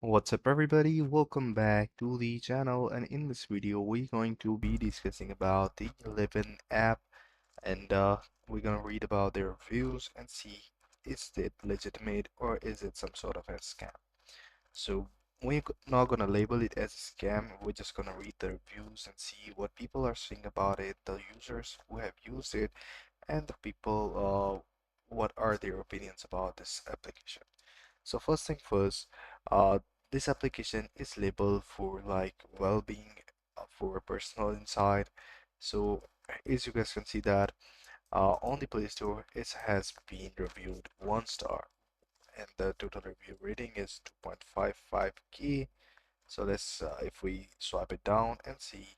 What's up everybody, welcome back to the channel, and in this video we're going to be discussing about the Liven app, and we're gonna read about their reviews and see is it legitimate or is it some sort of a scam. So not gonna label it as a scam, we're just gonna read the reviews and see what people are saying about it, the users who have used it, and the people what are their opinions about this application. So first thing first, this application is labeled for like well-being for personal insight. So as you guys can see that on the Play Store, it has been reviewed 1 star, and the total review rating is 2.55K. So let's if we swipe it down and see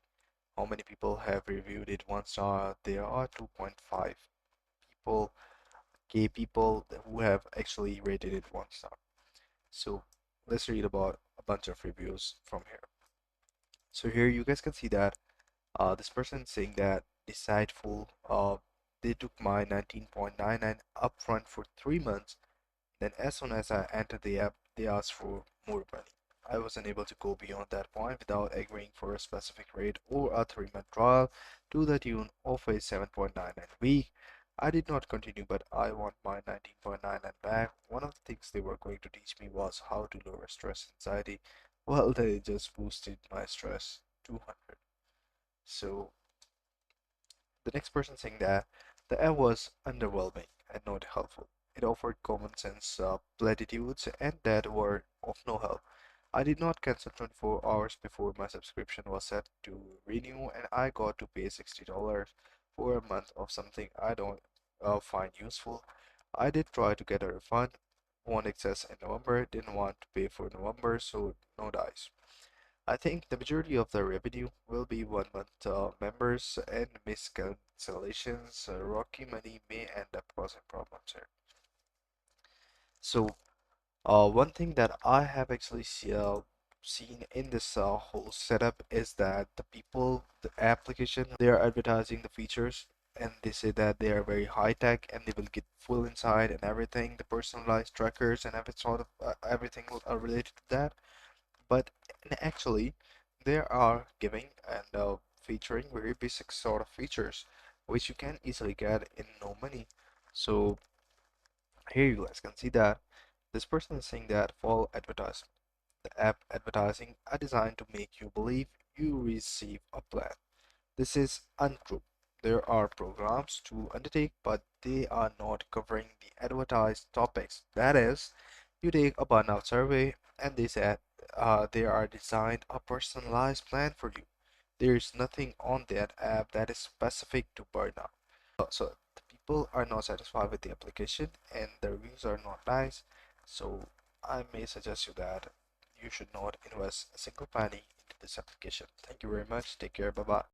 how many people have reviewed it 1 star, there are 2.5 people, K people who have actually rated it 1 star. So let's read about a bunch of reviews from here. So here you guys can see that this person saying that decideful, they took my 19.99 upfront for 3 months. Then as soon as I entered the app, they asked for more money. I wasn't able to go beyond that point without agreeing for a specific rate or a 3-month trial to the tune of a 7.99 week. I did not continue, but I want my 19.99 back. One of the things they were going to teach me was how to lower stress and anxiety. Well, they just boosted my stress 200. So the next person saying that the app was underwhelming and not helpful. It offered common sense platitudes and that were of no help. I did not cancel 24 hours before my subscription was set to renew, and I got to pay $60 for a month of something I don't find useful. I did try to get a refund, won excess in November, didn't want to pay for November, so no dice. I think the majority of the revenue will be 1 month members and miscalculations. Rocky money may end up causing problems here. So, one thing that I have actually seen in this whole setup is that the people, the application, they are advertising the features and they say that they are very high tech and they will get full insight and everything, the personalized trackers and every sort of everything related to that. But actually, they are giving and featuring very basic sort of features which you can easily get in no money. So here you guys can see that this person is saying that fall advertisement. The app advertising are designed to make you believe you receive a plan. This is untrue. There are programs to undertake, but they are not covering the advertised topics. That is, you take a burnout survey and they said they are designed a personalized plan for you. There is nothing on that app that is specific to burnout. So the people are not satisfied with the application and the reviews are not nice. So I may suggest you that you should not invest a single penny into this application. Thank you very much. Take care. Bye bye.